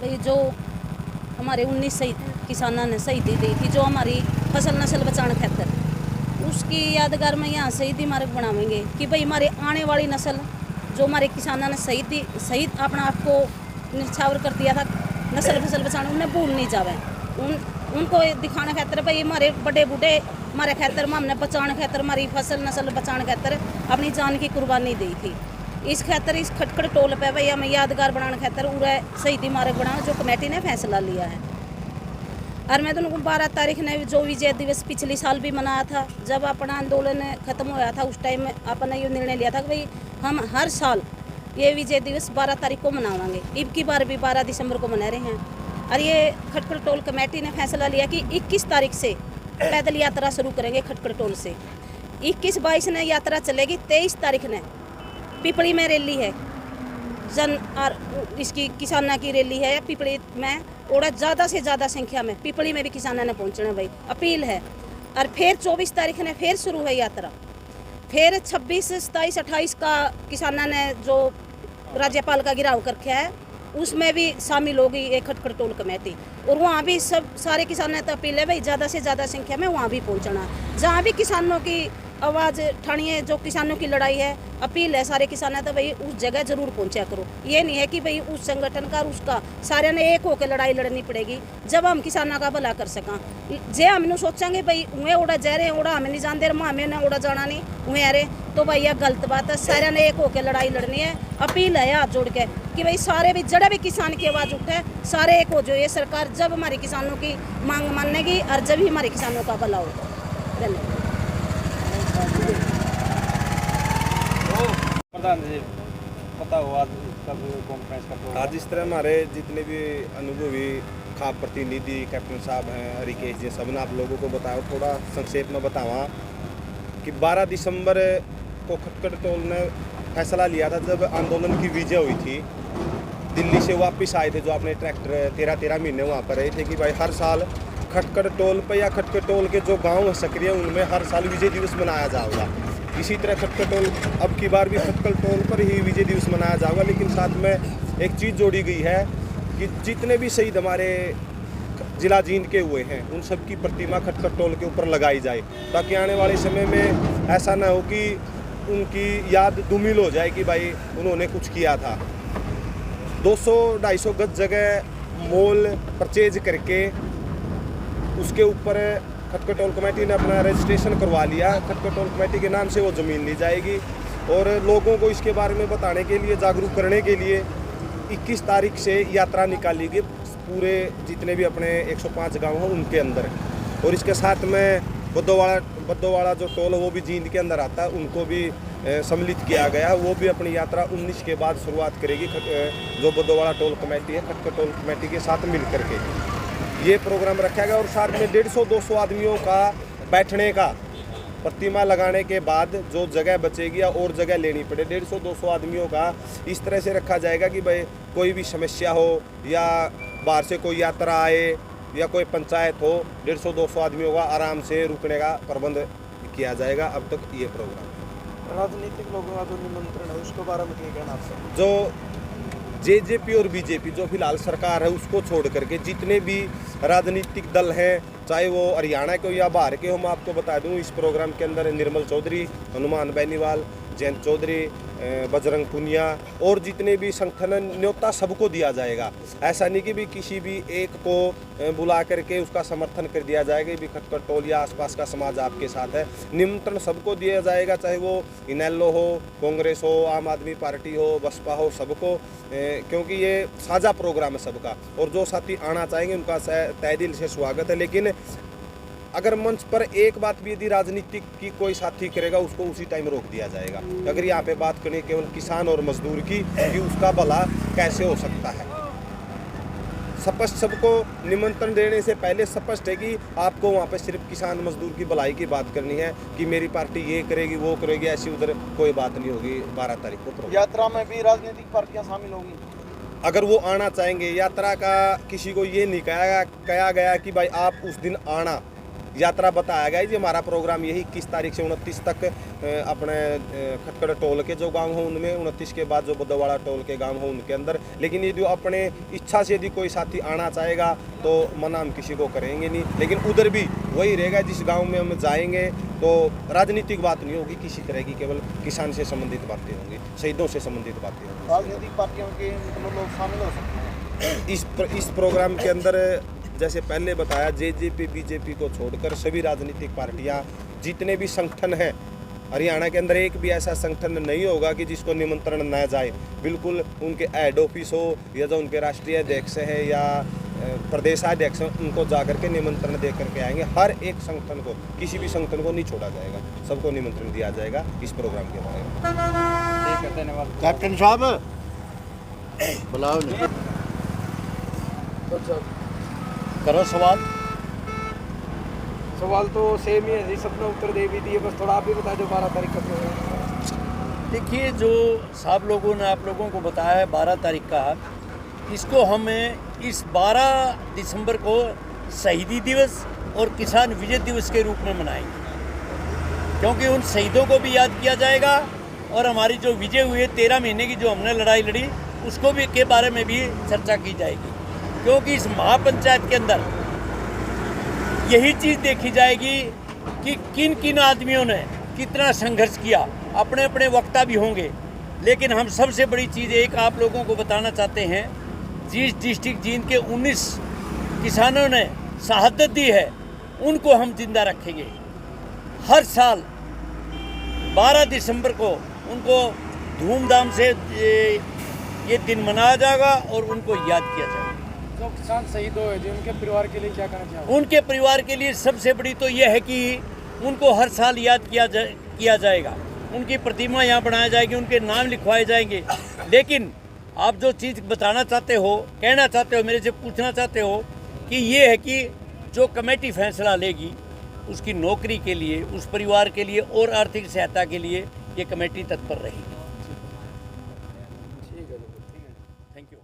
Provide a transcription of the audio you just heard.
भाई जो हमारे 19 किसानों ने शहीदी दी थी, जो हमारी फसल नस्ल बचाने खातर, उसकी यादगार में यहाँ शहीदी मार्ग बनावेंगे कि भाई हमारे आने वाली नस्ल, जो हमारे किसानों ने शहीद अपना आप को निछावर कर दिया था नस्ल फसल बचाने, उन्हें भूल नहीं जावे। उनको दिखाने खातर भाई हमारे बड़े बूढ़े हमारे खातर हमने बचाने खातर, हमारी फसल नस्ल बचाने खातर अपनी जान की कुर्बानी दी थी। इस खातर इस खटखड़ टोल पे भाई हमें यादगार बनाने खातर पूरा शहीदी मार्ग बनाना जो कमेटी ने फैसला लिया है। और मैं तुमको 12 तारीख ने जो विजय दिवस पिछले साल भी मनाया था, जब अपना आंदोलन खत्म हुआ था, उस टाइम अपन ने ये निर्णय लिया था कि भाई हम हर साल ये विजय दिवस 12 तारीख को मनावाएंगे। अब की बार भी 12 दिसंबर को मना रहे हैं। और ये खटखड़ टोल कमेटी ने फैसला लिया कि 21 तारीख से पैदल यात्रा शुरू करेंगे खटखड़ टोल से। 21-22 ने यात्रा चलेगी, 23 तारीख ने पिपली में रैली है, जन और इसकी किसाना की रैली है पिपली में, और ज़्यादा से ज़्यादा संख्या में पिपली में भी किसाना ने पहुँचना भाई, अपील है। और फिर 24 तारीख ने फिर शुरू है यात्रा, फिर 26, 27, 28 का किसाना ने जो राज्यपाल का गिराव करके है, उसमें भी शामिल होगी एक खटखड़ टोल कमेटी। और वहाँ भी सब सारे किसानों ने अपील है भाई ज़्यादा से ज़्यादा संख्या में वहाँ भी पहुँचना, जहाँ भी किसानों की आवाज़ ठानी है, जो किसानों की लड़ाई है, अपील है सारे किसानों तो भाई उस जगह जरूर पहुँचा करो। ये नहीं है कि भाई उस संगठन का उसका सारे ने एक होकर लड़ाई लड़नी पड़ेगी जब हम किसानों का भला कर सका। जे हम सोचेंगे भाई उन्हें उड़ा जा रहे उड़ा हमें नहीं जानते, हमें ना उड़ा जाना नहीं उन्हें अरे, तो भाई यह गलत बात है। सारे ने एक होकर लड़ाई लड़नी है। अपील है हाथ जोड़ के कि भाई सारे भी जड़ा भी किसान की आवाज़ उठे, सारे एक हो जो ये सरकार जब हमारे किसानों की मांग मानेगी और जब ही हमारे किसानों का भला होगा। धन्यवाद। प्रधान जी पता हो आज कब कॉन्फ्रेंस का आज इस तरह हमारे जितने भी अनुभवी खाप प्रतिनिधि कैप्टन साहब हैं, हरिकेश जी, सब ने आप लोगों को बताया, थोड़ा संक्षेप में बतावा कि 12 दिसंबर को खटखड़ टोल ने फैसला लिया था जब आंदोलन की विजय हुई थी। दिल्ली से वापस आए थे जो अपने ट्रैक्टर 13 महीने वहाँ पर रहे थे कि भाई हर साल खटखड़ टोल पर या खटखड़ टोल के जो गाँव सक्रिय उनमें हर साल विजय दिवस मनाया जाएगा। इसी तरह खटखड़ टोल अब की बार भी खटखड़ टोल पर ही विजय दिवस मनाया जाएगा, लेकिन साथ में एक चीज़ जोड़ी गई है कि जितने भी शहीद हमारे जिला जींद के हुए हैं उन सब की प्रतिमा खटखड़ टोल के ऊपर लगाई जाए, ताकि आने वाले समय में ऐसा ना हो कि उनकी याद धूमिल हो जाए कि भाई उन्होंने कुछ किया था। 200-250 गज जगह मॉल परचेज करके उसके ऊपर खटखड़ टोल कमेटी ने अपना रजिस्ट्रेशन करवा लिया। खटखड़ टोल कमेटी के नाम से वो ज़मीन ली जाएगी और लोगों को इसके बारे में बताने के लिए, जागरूक करने के लिए 21 तारीख से यात्रा निकाली गई पूरे जितने भी अपने 105 गांव हैं उनके अंदर। और इसके साथ में बद्दोवाड़ा जो टोल है वो भी जींद के अंदर आता है, उनको भी सम्मिलित किया गया। वो भी अपनी यात्रा 19 के बाद शुरुआत करेगी, जो बद्दोवाड़ा टोल कमेटी है खटखड़ टोल कमेटी के साथ मिल करके ये प्रोग्राम रखा गया। और साथ में 150-200 आदमियों का बैठने का, प्रतिमा लगाने के बाद जो जगह बचेगी या और जगह लेनी पड़े, 150-200 आदमियों का इस तरह से रखा जाएगा कि भाई कोई भी समस्या हो या बाहर से कोई यात्रा आए या कोई पंचायत हो, 150-200 आदमियों का आराम से रुकने का प्रबंध किया जाएगा। अब तक ये प्रोग्राम राजनीतिक लोगों का जो निमंत्रण है उसके बारे में क्या कहना आपसे? जो जेजेपी और बीजेपी जो फिलहाल सरकार है उसको छोड़ करके जितने भी राजनीतिक दल हैं, चाहे वो हरियाणा के हो या बाहर के हो, मैं आपको बता दूं इस प्रोग्राम के अंदर निर्मल चौधरी, हनुमान बेनीवाल, जयंत चौधरी, बजरंग पुनिया और जितने भी संगठन न्योता सबको दिया जाएगा। ऐसा नहीं कि भी किसी भी एक को बुला करके उसका समर्थन कर दिया जाएगा भी खटखड़ टोल या आसपास का समाज आपके साथ है। निमंत्रण सबको दिया जाएगा, चाहे वो इनेलो हो, कांग्रेस हो, आम आदमी पार्टी हो, बसपा हो, सबको, क्योंकि ये साझा प्रोग्राम है सबका। और जो साथी आना चाहेंगे उनका तहे दिल से स्वागत है। लेकिन अगर मंच पर एक बात भी यदि राजनीतिक की कोई साथी करेगा उसको उसी टाइम रोक दिया जाएगा। अगर यहाँ पे बात करें केवल किसान और मजदूर की कि उसका भला कैसे हो सकता है, स्पष्ट सबको निमंत्रण देने से पहले स्पष्ट है कि आपको वहाँ पे सिर्फ किसान मजदूर की भलाई की बात करनी है कि मेरी पार्टी ये करेगी वो करेगी, ऐसी उधर कोई बात नहीं होगी। 12 तारीख को यात्रा में भी राजनीतिक पार्टियां शामिल होंगी अगर वो आना चाहेंगे। यात्रा का किसी को ये नहीं कहा गया कि भाई आप उस दिन आना, यात्रा बताया गया है जी। हमारा प्रोग्राम यही 21 तारीख से 29 तक अपने खटकड़ टोल के जो गांव हो उनमें, 29 के बाद जो बुद्धवाड़ा टोल के गांव हो उनके अंदर। लेकिन यदि अपने इच्छा से यदि कोई साथी आना चाहेगा तो मना हम किसी को करेंगे नहीं, लेकिन उधर भी वही रहेगा जिस गांव में हम जाएंगे तो राजनीतिक बात नहीं होगी किसी तरह की, केवल किसान से संबंधित बातें होंगी, शहीदों से संबंधित बातें होंगी। राजनीतिक पार्टियों के लोग शामिल हो सकते हैं इस प्रोग्राम के अंदर जैसे पहले बताया, जेजेपी बीजेपी को छोड़कर सभी राजनीतिक पार्टियां, जितने भी संगठन हैं हरियाणा के अंदर, एक भी ऐसा संगठन नहीं होगा कि जिसको निमंत्रण न जाए। बिल्कुल उनके हेड ऑफिस हो या जो उनके राष्ट्रीय अध्यक्ष है या प्रदेशाध्यक्ष हैं, उनको जाकर के निमंत्रण दे करके आएंगे। हर एक संगठन को, किसी भी संगठन को नहीं छोड़ा जाएगा, सबको निमंत्रण दिया जाएगा इस प्रोग्राम के बारे में। ठीक है, धन्यवाद। कैप्टन साहब बुलाओ नहीं, करो सवाल। सवाल तो सेम ही है जी, सबने उत्तर दे भी दिए, बस थोड़ा आप भी बता दो 12 तारीख का प्रोग्राम। देखिए, जो साहब लोगों ने आप लोगों को बताया है 12 तारीख का, इसको हमें इस 12 दिसंबर को शहीदी दिवस और किसान विजय दिवस के रूप में मनाएंगे, क्योंकि उन शहीदों को भी याद किया जाएगा और हमारी जो विजय हुई 13 महीने की जो हमने लड़ाई लड़ी उसको भी के बारे में भी चर्चा की जाएगी। क्योंकि इस महापंचायत के अंदर यही चीज़ देखी जाएगी कि किन किन आदमियों ने कितना संघर्ष किया। अपने अपने वक्ता भी होंगे, लेकिन हम सबसे बड़ी चीज़ एक आप लोगों को बताना चाहते हैं, जिस डिस्ट्रिक्ट जींद के 19 किसानों ने शहादत दी है उनको हम जिंदा रखेंगे। हर साल 12 दिसंबर को उनको धूमधाम से ये दिन मनाया जाएगा और उनको याद किया जाएगा। जो किसान शहीद हुए जी, उनके परिवार के लिए क्या कहना चाहोगे? उनके परिवार के लिए सबसे बड़ी तो यह है कि उनको हर साल याद किया जाएगा, उनकी प्रतिमा यहाँ बनाई जाएगी, उनके नाम लिखवाए जाएंगे। लेकिन आप जो चीज़ बताना चाहते हो, कहना चाहते हो, मेरे से पूछना चाहते हो कि ये है कि जो कमेटी फैसला लेगी उसकी नौकरी के लिए, उस परिवार के लिए और आर्थिक सहायता के लिए ये कमेटी तत्पर रहेगी। ठीक है, थैंक यू।